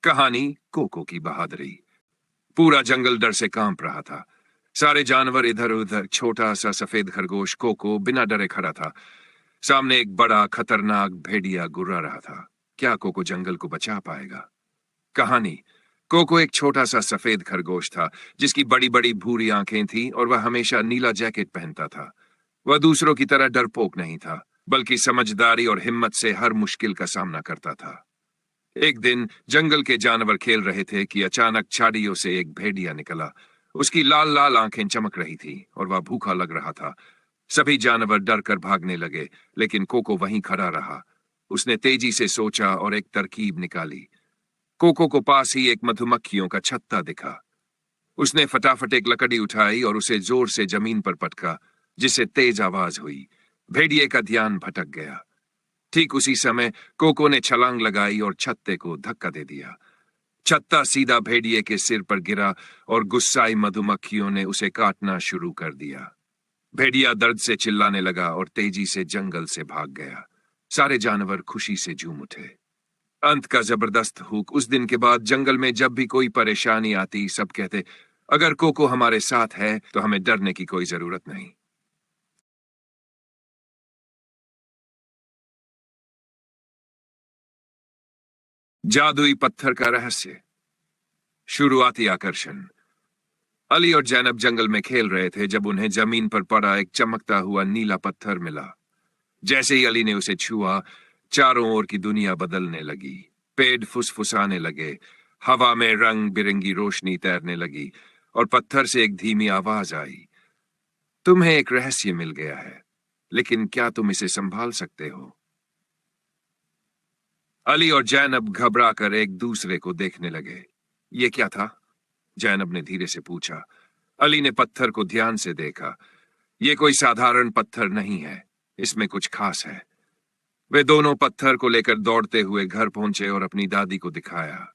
कहानी कोको की बहादुरी। पूरा जंगल डर से कांप रहा था। सारे जानवर इधर उधर। छोटा सा सफेद खरगोश कोको बिना डरे खड़ा था। सामने एक बड़ा खतरनाक भेड़िया गुर्रा रहा था। क्या कोको जंगल को बचा पाएगा? कहानी। कोको एक छोटा सा सफेद खरगोश था जिसकी बड़ी बड़ी भूरी आंखें थीं और वह हमेशा नीला जैकेट पहनता था। वह दूसरों की तरह डरपोक नहीं था, बल्कि समझदारी और हिम्मत से हर मुश्किल का सामना करता था। एक दिन जंगल के जानवर खेल रहे थे कि अचानक झाड़ियों से एक भेड़िया निकला। उसकी लाल लाल आंखें चमक रही थी और वह भूखा लग रहा था। सभी जानवर डर कर भागने लगे, लेकिन कोको वहीं खड़ा रहा। उसने तेजी से सोचा और एक तरकीब निकाली। कोको को पास ही एक मधुमक्खियों का छत्ता दिखा। उसने फटाफट एक लकड़ी उठाई और उसे जोर से जमीन पर पटका, जिससे तेज आवाज हुई। भेड़िए का ध्यान भटक गया। ठीक उसी समय कोको ने छलांग लगाई और छत्ते को धक्का दे दिया। छत्ता सीधा भेड़िए के सिर पर गिरा और गुस्साई मधुमक्खियों ने उसे काटना शुरू कर दिया। भेड़िया दर्द से चिल्लाने लगा और तेजी से जंगल से भाग गया। सारे जानवर खुशी से झूम उठे। अंत का जबरदस्त हुक। उस दिन के बाद जंगल में जब भी कोई परेशानी आती, सब कहते, अगर कोको हमारे साथ है तो हमें डरने की कोई जरूरत नहीं। जादुई पत्थर का रहस्य। शुरुआती आकर्षण। अली और जैनब जंगल में खेल रहे थे जब उन्हें जमीन पर पड़ा एक चमकता हुआ नीला पत्थर मिला। जैसे ही अली ने उसे छुआ, चारों ओर की दुनिया बदलने लगी। पेड़ फुसफुसाने लगे, हवा में रंग बिरंगी रोशनी तैरने लगी और पत्थर से एक धीमी आवाज आई, तुम्हें एक रहस्य मिल गया है, लेकिन क्या तुम इसे संभाल सकते हो? अली और जैनब घबरा कर एक दूसरे को देखने लगे। ये क्या था? जैनब ने धीरे से पूछा। अली ने पत्थर को ध्यान से देखा। यह कोई साधारण पत्थर नहीं है, इसमें कुछ खास है। वे दोनों पत्थर को लेकर दौड़ते हुए घर पहुंचे और अपनी दादी को दिखाया।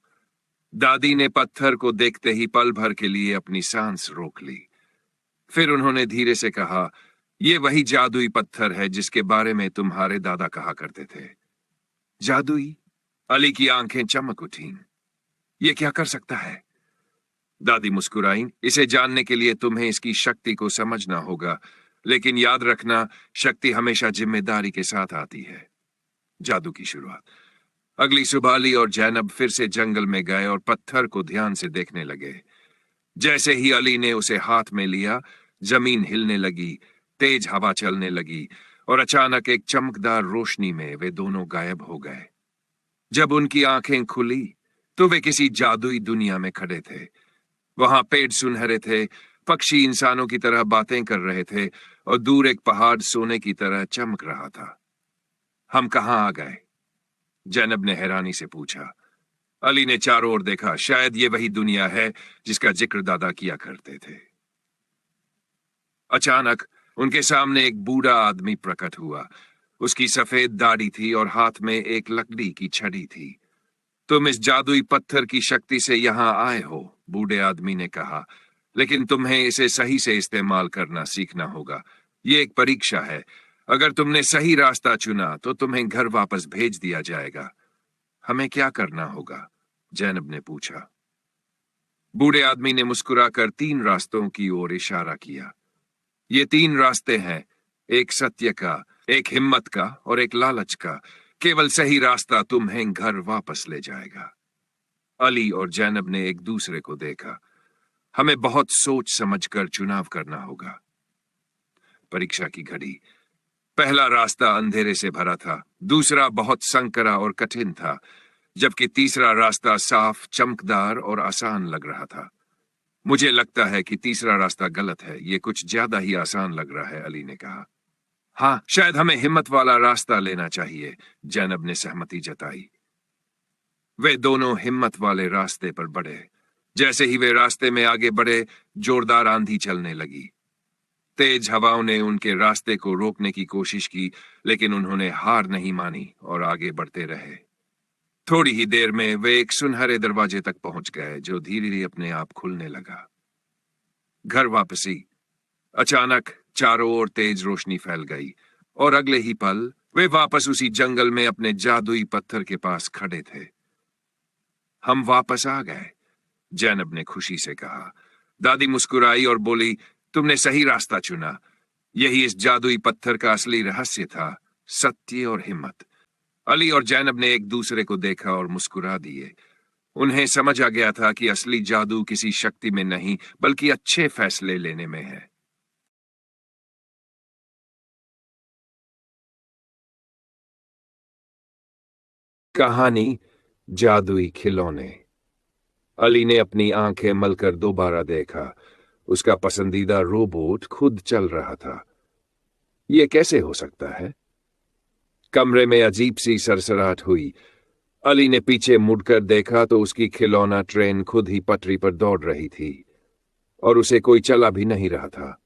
दादी ने पत्थर को देखते ही पल भर के लिए अपनी सांस रोक ली। फिर उन्होंने धीरे से कहा, यह वही जादुई पत्थर है जिसके बारे में तुम्हारे दादा कहा करते थे। जादुई? अली की आंखें चमक उठीं। यह क्या कर सकता है? दादी मुस्कुराईं। इसे जानने के लिए तुम्हें इसकी शक्ति को समझना होगा, लेकिन याद रखना, शक्ति हमेशा जिम्मेदारी के साथ आती है। जादू की शुरुआत। अगली सुबह अली और जैनब फिर से जंगल में गए और पत्थर को ध्यान से देखने लगे। जैसे ही अली ने उसे हाथ में लिया, जमीन हिलने लगी, तेज हवा चलने लगी और अचानक एक चमकदार रोशनी में वे दोनों गायब हो गए। जब उनकी आंखें खुली तो वे किसी जादुई दुनिया में खड़े थे। वहां पेड़ सुनहरे थे, पक्षी इंसानों की तरह बातें कर रहे थे और दूर एक पहाड़ सोने की तरह चमक रहा था। हम कहां आ गए? जैनब ने हैरानी से पूछा। अली ने चारों ओर देखा। शायद ये वही दुनिया है जिसका जिक्र दादा किया करते थे। अचानक उनके सामने एक बूढ़ा आदमी प्रकट हुआ। उसकी सफेद दाढ़ी थी और हाथ में एक लकड़ी की छड़ी थी। तुम इस जादुई पत्थर की शक्ति से यहां आए हो, बूढ़े आदमी ने कहा, लेकिन तुम्हें इसे सही से इस्तेमाल करना सीखना होगा। ये एक परीक्षा है। अगर तुमने सही रास्ता चुना तो तुम्हें घर वापस भेज दिया जाएगा। हमें क्या करना होगा? जैनब ने पूछा। बूढ़े आदमी ने मुस्कुराकर 3 रास्तों की ओर इशारा किया। ये 3 रास्ते हैं, एक सत्य का, एक हिम्मत का और एक लालच का। केवल सही रास्ता तुम्हें घर वापस ले जाएगा। अली और जैनब ने एक दूसरे को देखा। हमें बहुत सोच समझकर चुनाव करना होगा। परीक्षा की घड़ी। पहला रास्ता अंधेरे से भरा था, दूसरा बहुत संकरा और कठिन था, जबकि तीसरा रास्ता साफ, चमकदार और आसान लग रहा था। मुझे लगता है कि तीसरा रास्ता गलत है, यह कुछ ज्यादा ही आसान लग रहा है, अली ने कहा। हाँ, शायद हमें हिम्मत वाला रास्ता लेना चाहिए, जैनब ने सहमति जताई। वे दोनों हिम्मत वाले रास्ते पर बढ़े। जैसे ही वे रास्ते में आगे बढ़े, जोरदार आंधी चलने लगी। तेज हवाओं ने उनके रास्ते को रोकने की कोशिश की, लेकिन उन्होंने हार नहीं मानी और आगे बढ़ते रहे। थोड़ी ही देर में वे एक सुनहरे दरवाजे तक पहुंच गए, जो धीरे धीरे अपने आप खुलने लगा। घर वापसी। अचानक चारों ओर तेज रोशनी फैल गई और अगले ही पल वे वापस उसी जंगल में अपने जादुई पत्थर के पास खड़े थे। हम वापस आ गए, जैनब ने खुशी से कहा। दादी मुस्कुराई और बोली, तुमने सही रास्ता चुना। यही इस जादुई पत्थर का असली रहस्य था, सत्य और हिम्मत। अली और जैनब ने एक दूसरे को देखा और मुस्कुरा दिए। उन्हें समझ आ गया था कि असली जादू किसी शक्ति में नहीं, बल्कि अच्छे फैसले लेने में है। कहानी जादुई खिलौने। अली ने अपनी आंखें मलकर दोबारा देखा। उसका पसंदीदा रोबोट खुद चल रहा था। यह कैसे हो सकता है? कमरे में अजीब सी सरसराहट हुई। अली ने पीछे मुड़कर देखा तो उसकी खिलौना ट्रेन खुद ही पटरी पर दौड़ रही थी और उसे कोई चला भी नहीं रहा था।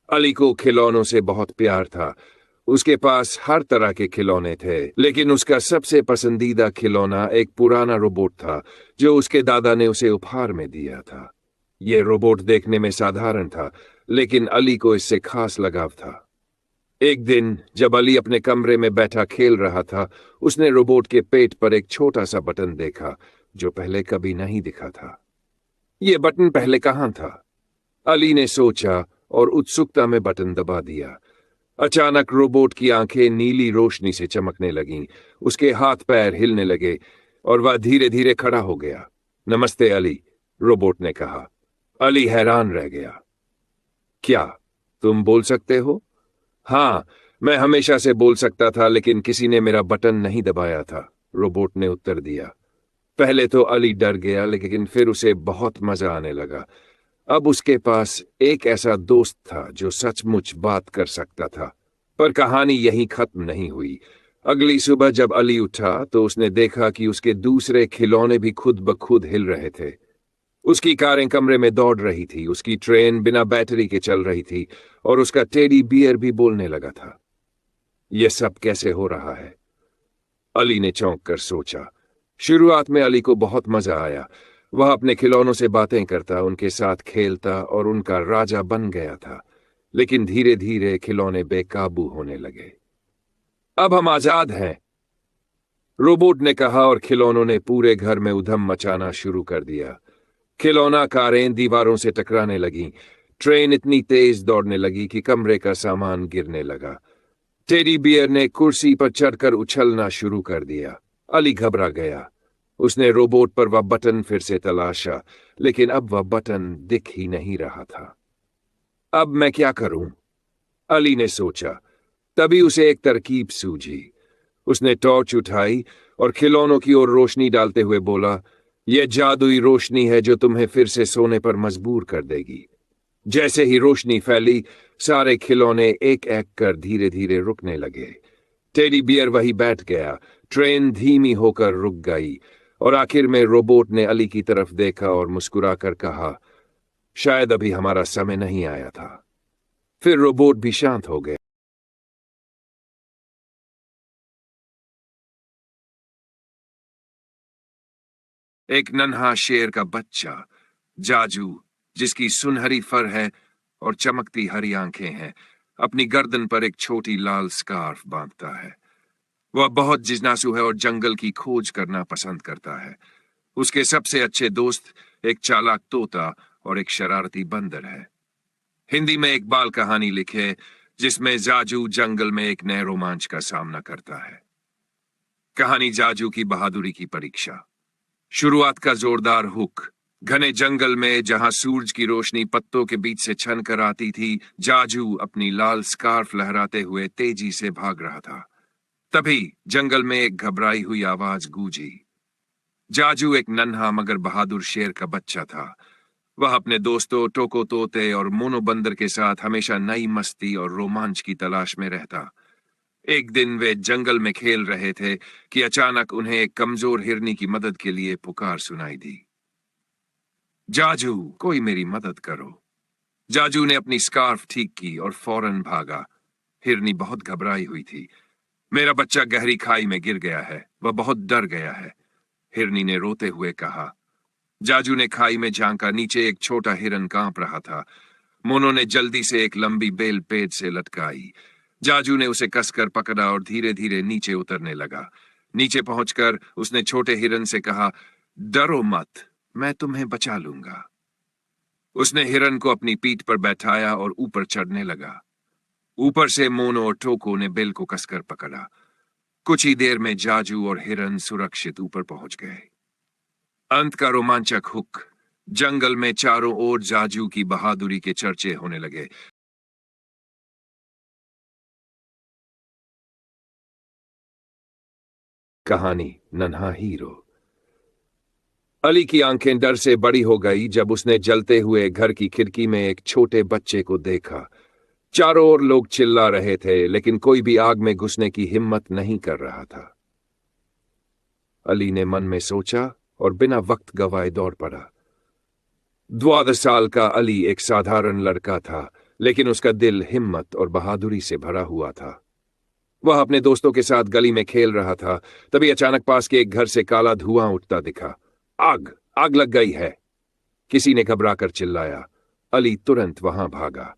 अली को खिलौनों से बहुत प्यार था। उसके पास हर तरह के खिलौने थे, लेकिन उसका सबसे पसंदीदा खिलौना एक पुराना रोबोट था जो उसके दादा ने उसे उपहार में दिया था। यह रोबोट देखने में साधारण था, लेकिन अली को इससे खास लगाव था। एक दिन जब अली अपने कमरे में बैठा खेल रहा था, उसने रोबोट के पेट पर एक छोटा सा बटन देखा जो पहले कभी नहीं दिखा था। यह बटन पहले कहां था? अली ने सोचा और उत्सुकता में बटन दबा दिया। अचानक रोबोट की आंखें नीली रोशनी से चमकने लगीं, उसके हाथ पैर हिलने लगे और वह धीरे धीरे खड़ा हो गया। नमस्ते अली, रोबोट ने कहा। अली हैरान रह गया। क्या तुम बोल सकते हो? हाँ, मैं हमेशा से बोल सकता था, लेकिन किसी ने मेरा बटन नहीं दबाया था, रोबोट ने उत्तर दिया। पहले तो अली डर गया, लेकिन फिर उसे बहुत मजा आने लगा। अब उसके पास एक ऐसा दोस्त था जो सचमुच बात कर सकता था। पर कहानी यहीं खत्म नहीं हुई। अगली सुबह जब अली उठा तो उसने देखा कि उसके दूसरे खिलौने भी खुद ब खुद हिल रहे थे। उसकी कारें कमरे में दौड़ रही थी, उसकी ट्रेन बिना बैटरी के चल रही थी और उसका टेडी बियर भी बोलने लगा था। यह सब कैसे हो रहा है? अली ने चौंक कर सोचा। शुरुआत में अली को बहुत मजा आया। वह अपने खिलौनों से बातें करता, उनके साथ खेलता और उनका राजा बन गया था। लेकिन धीरे धीरे खिलौने बेकाबू होने लगे। अब हम आजाद हैं, रोबोट ने कहा और खिलौनों ने पूरे घर में उधम मचाना शुरू कर दिया। खिलौना कारें दीवारों से टकराने लगीं। ट्रेन इतनी तेज दौड़ने लगी कि कमरे का सामान गिरने लगा। टेडी बियर ने कुर्सी पर चढ़कर उछलना शुरू कर दिया। अली घबरा गया। उसने रोबोट पर वह बटन फिर से तलाशा, लेकिन अब वह बटन दिख ही नहीं रहा था। अब मैं क्या करूं? अली ने सोचा। तभी उसे एक तरकीब सूझी। उसने टॉर्च उठाई और खिलौनों की ओर रोशनी डालते हुए बोला, यह जादुई रोशनी है जो तुम्हें फिर से सोने पर मजबूर कर देगी। जैसे ही रोशनी फैली, सारे खिलौने एक एक कर धीरे धीरे रुकने लगे। टेडी बियर वही बैठ गया। ट्रेन धीमी होकर रुक गई और आखिर में रोबोट ने अली की तरफ देखा और मुस्कुराकर कहा, शायद अभी हमारा समय नहीं आया था। फिर रोबोट भी शांत हो गया। एक नन्हा शेर का बच्चा, जाजू, जिसकी सुनहरी फर है और चमकती हरी आंखें हैं, अपनी गर्दन पर एक छोटी लाल स्कार्फ बांधता है। वह बहुत जिज्ञासु है और जंगल की खोज करना पसंद करता है। उसके सबसे अच्छे दोस्त एक चालाक तोता और एक शरारती बंदर है। हिंदी में एक बाल कहानी लिखे जिसमें जाजू जंगल में एक नए रोमांच का सामना करता है। कहानी जाजू की बहादुरी की परीक्षा। शुरुआत का जोरदार हुक। घने जंगल में जहां सूरज की रोशनी पत्तों के बीच से छन कर आती थी, जाजू अपनी लाल स्कार्फ लहराते हुए तेजी से भाग रहा था। तभी जंगल में एक घबराई हुई आवाज गूंजी। जाजू एक नन्हा मगर बहादुर शेर का बच्चा था। वह अपने दोस्तों टोको तोते और मोनो बंदर के साथ हमेशा नई मस्ती और रोमांच की तलाश में रहता। एक दिन वे जंगल में खेल रहे थे कि अचानक उन्हें एक कमजोर हिरनी की मदद के लिए पुकार सुनाई दी। जाजू, कोई मेरी मदद करो। जाजू ने अपनी स्कार्फ ठीक की और फौरन भागा। हिरनी बहुत घबराई हुई थी। मेरा बच्चा गहरी खाई में गिर गया है, वह बहुत डर गया है, हिरनी ने रोते हुए कहा। जाजू ने खाई में झांका। नीचे एक छोटा हिरन कांप रहा था। मोनो ने जल्दी से एक लंबी बेल पेड़ से लटकाई। जाजू ने उसे कसकर पकड़ा और धीरे धीरे नीचे उतरने लगा। नीचे पहुंचकर उसने छोटे हिरन से कहा, डरो मत, मैं तुम्हें बचा लूंगा। उसने हिरन को अपनी पीठ पर बैठाया और ऊपर चढ़ने लगा। ऊपर से मोनो और टोको ने बिल को कसकर पकड़ा। कुछ ही देर में जाजू और हिरन सुरक्षित ऊपर पहुंच गए। अंत का रोमांचक हुक। जंगल में चारों ओर जाजू की बहादुरी के चर्चे होने लगे। कहानी नन्हा हीरो। अली की आंखें डर से बड़ी हो गई जब उसने जलते हुए घर की खिड़की में एक छोटे बच्चे को देखा। चारों ओर लोग चिल्ला रहे थे, लेकिन कोई भी आग में घुसने की हिम्मत नहीं कर रहा था। अली ने मन में सोचा और बिना वक्त गवाए दौड़ पड़ा। 12 साल का अली एक साधारण लड़का था, लेकिन उसका दिल हिम्मत और बहादुरी से भरा हुआ था। वह अपने दोस्तों के साथ गली में खेल रहा था। तभी अचानक पास के एक घर से काला धुआं उठता दिखा। आग, आग लग गई है, किसी ने घबराकर चिल्लाया। अली तुरंत वहां भागा।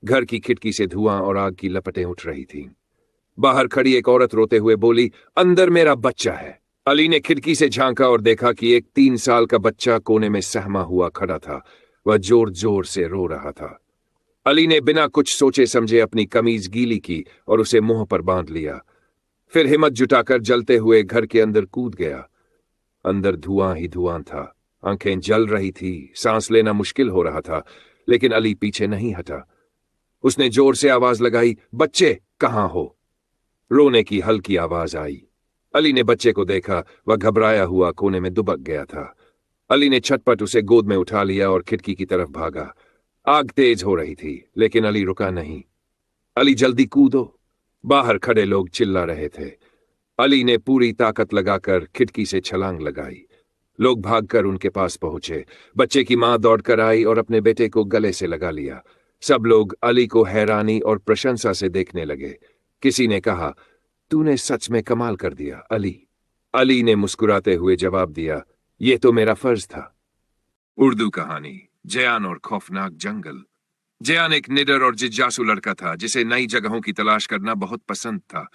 घर की खिड़की से धुआं और आग की लपटें उठ रही थीं। बाहर खड़ी एक औरत रोते हुए बोली, अंदर मेरा बच्चा है। अली ने खिड़की से झांका और देखा कि एक 3 साल का बच्चा कोने में सहमा हुआ खड़ा था। वह जोर जोर से रो रहा था। अली ने बिना कुछ सोचे समझे अपनी कमीज गीली की और उसे मुंह पर बांध लिया। फिर हिम्मत जुटाकर जलते हुए घर के अंदर कूद गया। अंदर धुआं ही धुआं था। आंखें जल रही थी, सांस लेना मुश्किल हो रहा था, लेकिन अली पीछे नहीं हटा। उसने जोर से आवाज लगाई, बच्चे कहां हो? रोने की हल्की आवाज आई। अली ने बच्चे को देखा। वह घबराया हुआ कोने में दुबक गया था। अली ने झटपट उसे गोद में उठा लिया और खिड़की की तरफ भागा। आग तेज हो रही थी, लेकिन अली रुका नहीं। अली जल्दी कूदो। बाहर खड़े लोग चिल्ला रहे थे। अली ने पूरी ताकत लगाकर खिड़की से छलांग लगाई। लोग भागकर उनके पास पहुंचे। बच्चे की मां दौड़कर आई और अपने बेटे को गले से लगा लिया। सब लोग अली को हैरानी और प्रशंसा से देखने लगे। किसी ने कहा, तूने सच में कमाल कर दिया अली। अली ने मुस्कुराते हुए जवाब दिया, यह तो मेरा फर्ज था। उर्दू कहानी जयान और खौफनाक जंगल। जयान एक निडर और जिज्ञासु लड़का था जिसे नई जगहों की तलाश करना बहुत पसंद था।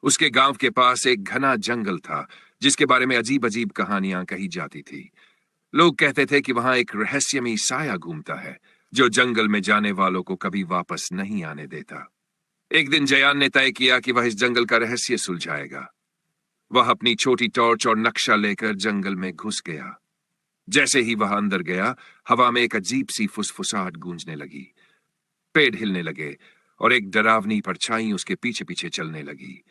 उसके गांव के पास एक घना जंगल था जिसके बारे में अजीब अजीब कहानियां कही जाती थी। लोग कहते थे कि वहां एक रहस्यमयी साया घूमता है जो जंगल में जाने वालों को कभी वापस नहीं आने देता। एक दिन जयान ने तय किया कि वह इस जंगल का रहस्य सुलझाएगा। वह अपनी छोटी टॉर्च और नक्शा लेकर जंगल में घुस गया। जैसे ही वह अंदर गया, हवा में एक अजीब सी फुसफुसाहट गूंजने लगी। पेड़ हिलने लगे और एक डरावनी परछाई उसके पीछे पीछे चलने लगी।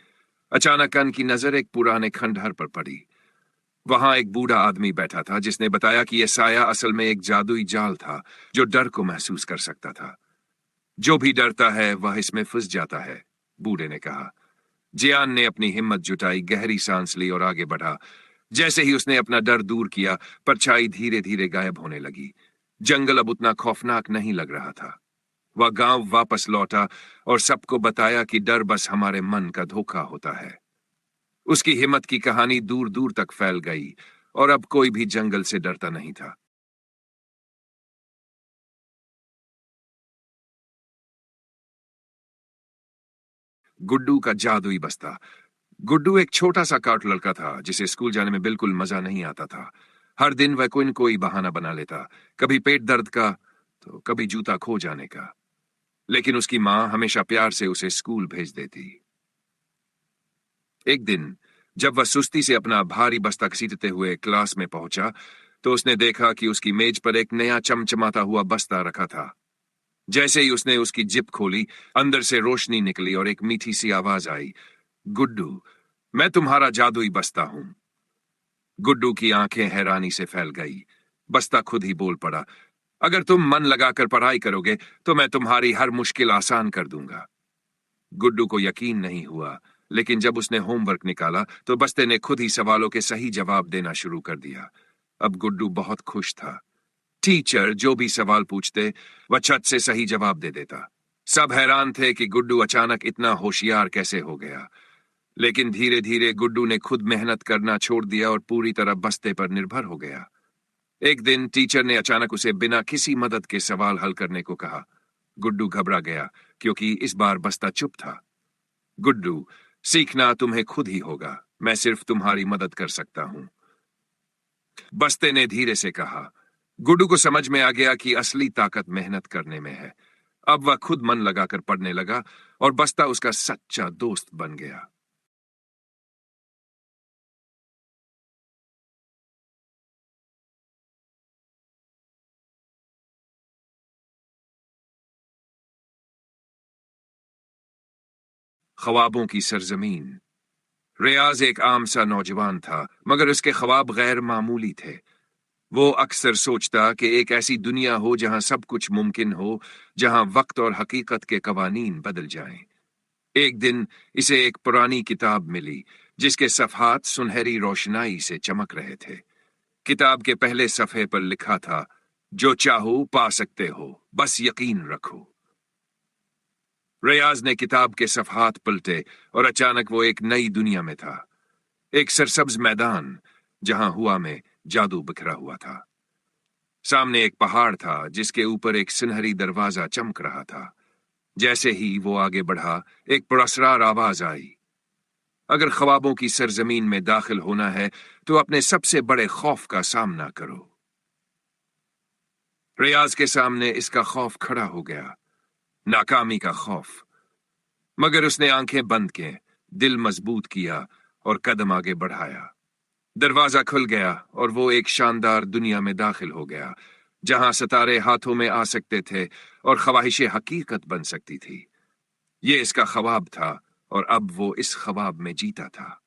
अचानक अन की नजर एक पुराने खंडहर पर पड़ी। वहां एक बूढ़ा आदमी बैठा था जिसने बताया कि यह साया असल में एक जादुई जाल था जो डर को महसूस कर सकता था। जो भी डरता है वह इसमें फंस जाता है, बूढ़े ने कहा। जियान ने अपनी हिम्मत जुटाई, गहरी सांस ली और आगे बढ़ा। जैसे ही उसने अपना डर दूर किया, परछाई धीरे धीरे गायब होने लगी। जंगल अब उतना खौफनाक नहीं लग रहा था। वह गांव वापस लौटा और सबको बताया कि डर बस हमारे मन का धोखा होता है। उसकी हिम्मत की कहानी दूर दूर तक फैल गई और अब कोई भी जंगल से डरता नहीं था। गुड्डू का जादुई बस्ता। गुड्डू एक छोटा सा काठ लड़का था जिसे स्कूल जाने में बिल्कुल मजा नहीं आता था। हर दिन वह कोई न कोई बहाना बना लेता, कभी पेट दर्द का तो कभी जूता खो जाने का। लेकिन उसकी मां हमेशा प्यार से उसे स्कूल भेज देती। एक दिन जब वह सुस्ती से अपना भारी बस्ता घसीटते हुए क्लास में पहुंचा, तो उसने देखा कि उसकी मेज पर एक नया चमचमाता हुआ बस्ता रखा था। जैसे ही उसने उसकी जिप खोली, अंदर से रोशनी निकली और एक मीठी सी आवाज आई, गुड्डू, मैं तुम्हारा जादुई बस्ता हूं। गुड्डू की आंखें हैरानी से फैल गई। बस्ता खुद ही बोल पड़ा, अगर तुम मन लगाकर पढ़ाई करोगे तो मैं तुम्हारी हर मुश्किल आसान कर दूंगा। गुड्डू को यकीन नहीं हुआ, लेकिन जब उसने होमवर्क निकाला तो बस्ते ने खुद ही सवालों के सही जवाब देना शुरू कर दिया। अब गुड्डू बहुत खुश था। टीचर जो भी सवाल पूछते, वह छत से सही जवाब दे देता। सब हैरान थे कि गुड्डू अचानक इतना होशियार कैसे हो गया। लेकिन धीरे धीरे गुड्डू ने खुद मेहनत करना छोड़ दिया और पूरी तरह बस्ते पर निर्भर हो गया। एक दिन टीचर ने अचानक उसे बिना किसी मदद के सवाल हल करने को कहा। गुड्डू घबरा गया क्योंकि इस बार बस्ता चुप था। गुड्डू, सीखना तुम्हें खुद ही होगा, मैं सिर्फ तुम्हारी मदद कर सकता हूं। बस्ते ने धीरे से कहा। गुड्डू को समझ में आ गया कि असली ताकत मेहनत करने में है। अब वह खुद मन लगाकर पढ़ने लगा और बस्ता उसका सच्चा दोस्त बन गया। ख्वाबों की सरजमीन। रियाज एक आम सा नौजवान था, मगर उसके ख्वाब गैर मामूली थे। वो अक्सर सोचता कि एक ऐसी दुनिया हो जहां सब कुछ मुमकिन हो, जहां वक्त और हकीकत के कवानीन बदल जाएं। एक दिन इसे एक पुरानी किताब मिली जिसके सफ़हात सुनहरी रोशनाई से चमक रहे थे। किताब के पहले सफ़े पर लिखा था, जो चाहो पा सकते हो, बस यकीन रखो। रियाज ने किताब के सफ़हात पलटे और अचानक वो एक नई दुनिया में था। एक सरसब्ज मैदान जहां हुआ में जादू बिखरा हुआ था। सामने एक पहाड़ था जिसके ऊपर एक सुनहरी दरवाजा चमक रहा था। जैसे ही वो आगे बढ़ा, एक पुरस्रार आवाज आई। अगर ख्वाबों की सरजमीन में दाखिल होना है तो अपने सबसे बड़े खौफ का सामना करो। रियाज के सामने इसका खौफ खड़ा हो गया, नाकामी का खौफ। मगर उसने आंखें बंद की, दिल मजबूत किया और कदम आगे बढ़ाया। दरवाजा खुल गया और वो एक शानदार दुनिया में दाखिल हो गया, जहां सितारे हाथों में आ सकते थे और ख्वाहिशें हकीकत बन सकती थी। ये इसका ख्वाब था और अब वो इस ख्वाब में जीता था।